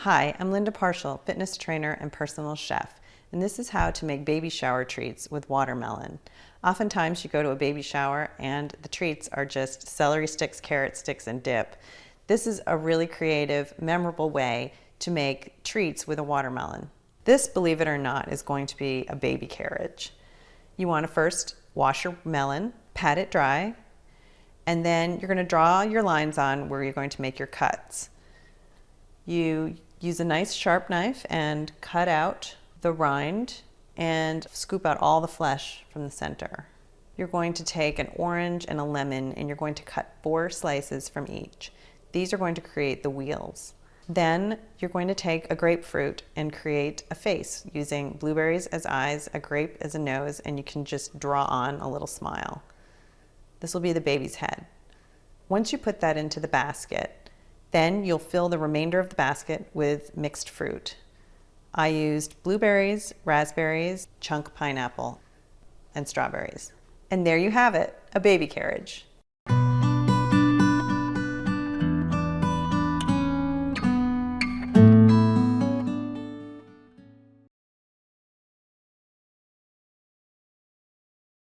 Hi, I'm Linda Parshall, fitness trainer and personal chef, and this is how to make baby shower treats with watermelon. Oftentimes you go to a baby shower and the treats are just celery sticks, carrot sticks, and dip. This is a really creative, memorable way to make treats with a watermelon. This, believe it or not, is going to be a baby carriage. You want to first wash your melon, pat it dry, and then you're going to draw your lines on where you're going to make your cuts. You use a nice sharp knife and cut out the rind and scoop out all the flesh from the center. You're going to take an orange and a lemon and you're going to cut 4 slices from each. These are going to create the wheels. Then you're going to take a grapefruit and create a face using blueberries as eyes, a grape as a nose, and you can just draw on a little smile. This will be the baby's head. Once you put that into the basket, then you'll fill the remainder of the basket with mixed fruit. I used blueberries, raspberries, chunk pineapple, and strawberries. And there you have it, a baby carriage.